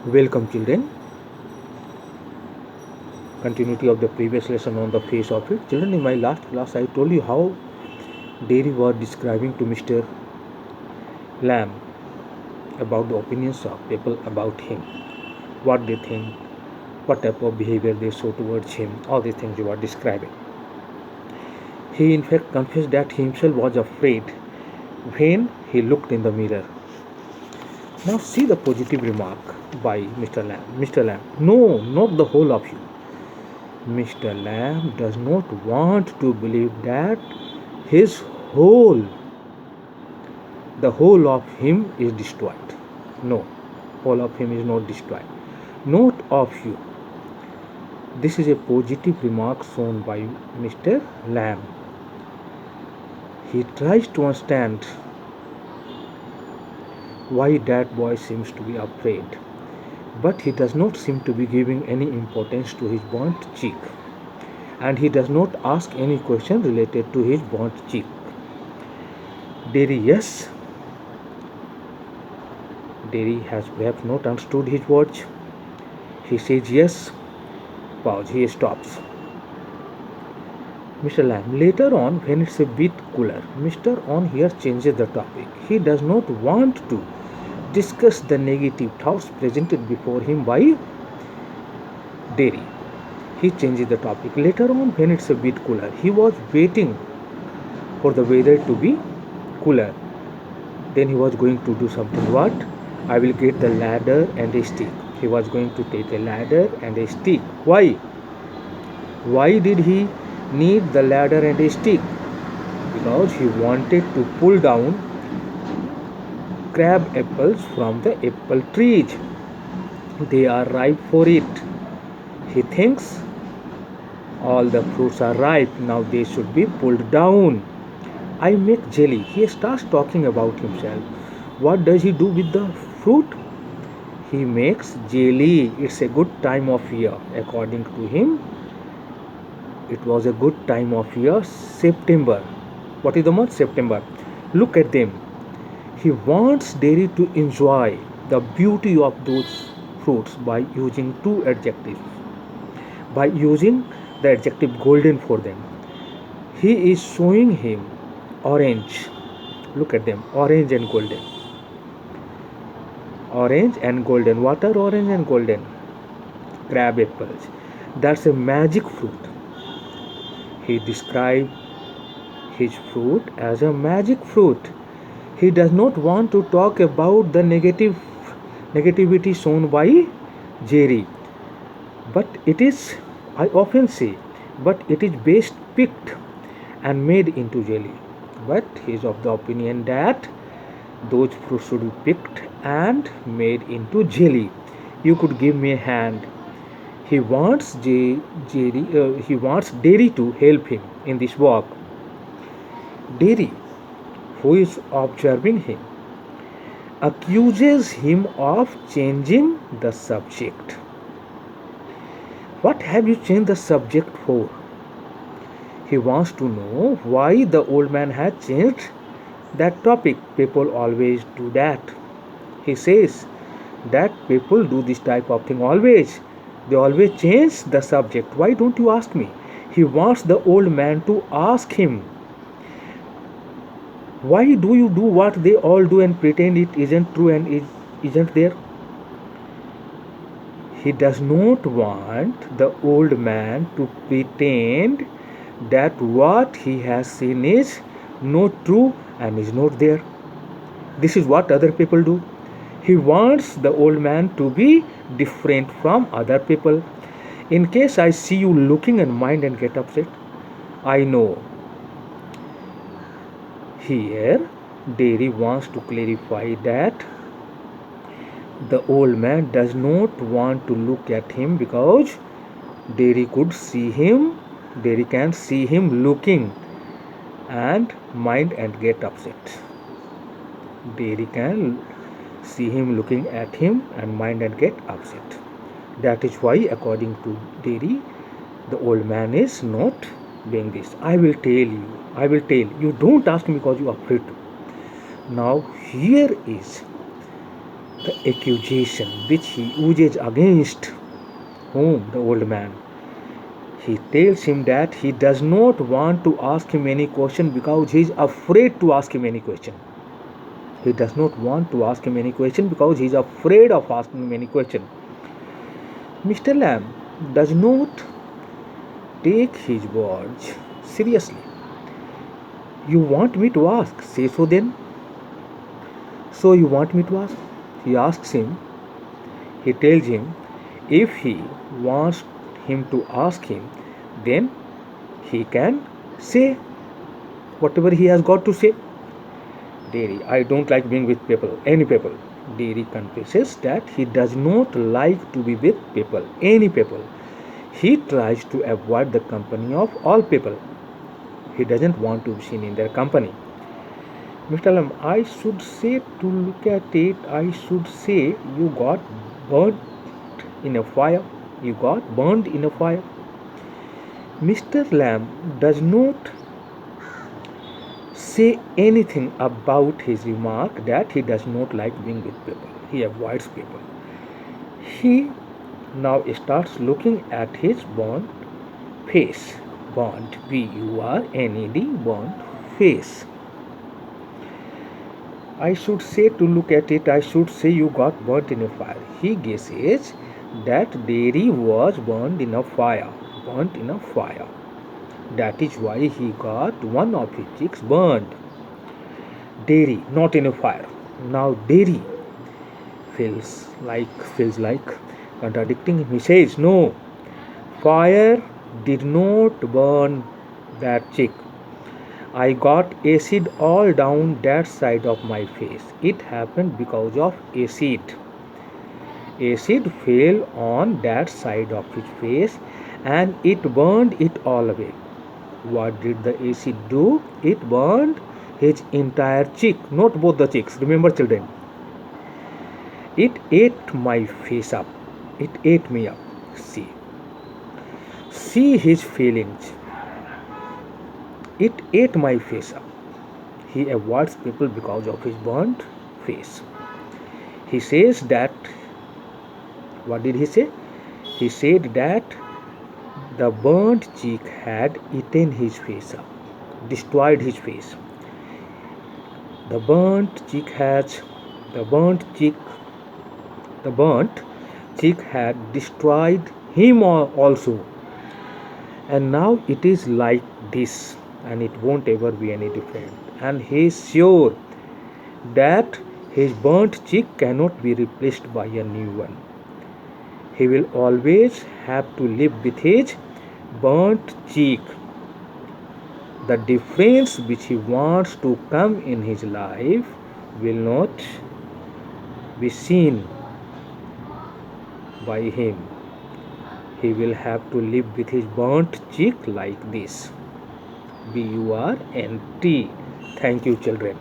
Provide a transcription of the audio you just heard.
Welcome children. Continuity of the previous lesson on the face of it. Children, in my last class I told you how Dairy was describing to Mr. Lamb about the opinions of people about him, what they think, what type of behavior they show towards him, all these things you are describing. He in fact confessed that he himself was afraid when he looked in the mirror. Now see the positive remark by Mr. Lamb. Mr. Lamb, no, not the whole of you. Mr. Lamb does not want to believe that his whole, the whole of him is destroyed. No, whole of him is not destroyed. Not of you. This is a positive remark shown by Mr. Lamb. He tries to understand why that boy seems to be afraid, but he does not seem to be giving any importance to his burnt cheek, and he does not ask any question related to his burnt cheek. Dairy, yes. Dairy has perhaps not understood his words. He says yes. Pause. He stops. Mr. Lamb, later on, when it's a bit cooler, Mr. On here changes the topic. He does not want to discuss the negative thoughts presented before him by Dairy. He changes the topic. Later on, when it's a bit cooler, he was waiting for the weather to be cooler. Then he was going to do something. What? I will get the ladder and a stick. He was going to take a ladder and a stick. Why? Why did he need the ladder and a stick? Because he wanted to pull down crab apples from the apple trees. They are ripe for it. He thinks all the fruits are ripe. Now they should be pulled down. I make jelly. He starts talking about himself. What does he do with the fruit? He makes jelly. It's a good time of year. According to him, it was a good time of year, September. What is the month? September. Look at them. He wants Dairy to enjoy the beauty of those fruits by using two adjectives. By using the adjective golden for them. He is showing him orange. Look at them. Orange and golden. Orange and golden. What are orange and golden? Crab apples. That's a magic fruit. He described his fruit as a magic fruit. He does not want to talk about the negativity shown by Jerry. But it is, I often say, but it is best picked and made into jelly. But he is of the opinion that those fruits should be picked and made into jelly. You could give me a hand. He wants he wants Dairy to help him in this work. Dairy, who is observing him, accuses him of changing the subject. What have you changed the subject for? He wants to know why the old man had changed that topic. People always do that. He says that people do this type of thing always. They always change the subject. Why don't you ask me? He wants the old man to ask him, why do you do what they all do and pretend it isn't true and it isn't there? He does not want the old man to pretend that what he has seen is not true and is not there. This is what other people do. He wants the old man to be different from other people. In case I see you looking and mind and get upset, I know. Here, Dairy wants to clarify that the old man does not want to look at him because Dairy could see him, Dairy can see him looking and mind and get upset. Dairy can see him looking at him and mind and get upset. That is why, according to Dairy, the old man is not doing this. I will tell you. I will tell you. Don't ask me because you are afraid to. Now here is the accusation which he uses against whom? The old man. He tells him that he does not want to ask him any question because he is afraid to ask him any question. He does not want to ask him any question because he is afraid of asking him any question. Mr. Lamb does not take his words seriously. You want me to ask? Say so then. So you want me to ask? He asks him, he tells him, if he wants him to ask him, then he can say whatever he has got to say. Derry, I don't like being with people, any people. Derry confesses that he does not like to be with people, any people. He tries to avoid the company of all people. He doesn't want to be seen in their company. Mr. Lam, I should say to look at it, I should say you got burnt in a fire. You got burned in a fire. Mr. Lamb does not say anything about his remark that he does not like being with people. He avoids people. He now starts looking at his burnt face. Burnt, B-U-R-N-E-D, burnt face. I should say to look at it, I should say you got burnt in a fire. He guesses that Derry was burned in a fire. Burnt in a fire. That is why he got one of his cheeks burned. Derry, not in a fire. Now Derry feels like contradicting him. He says, no, fire did not burn that cheek. I got acid all down that side of my face. It happened because of acid. Acid fell on that side of his face and it burned it all away. What did the acid do? It burned his entire cheek, not both the cheeks. Remember, children. It ate my face up. It ate me up. See his feelings. It ate my face up. He avoids people because of his burnt face. He says that, what did he say? He said that the burnt cheek had eaten his face up, destroyed his face. The burnt cheek had destroyed him also. And now it is like this, and it won't ever be any different. And he is sure that his burnt cheek cannot be replaced by a new one. He will always have to live with his burnt cheek. The difference which he wants to come in his life will not be seen by him. He will have to live with his burnt cheek like this. B-U-R-N-T. Thank you, children.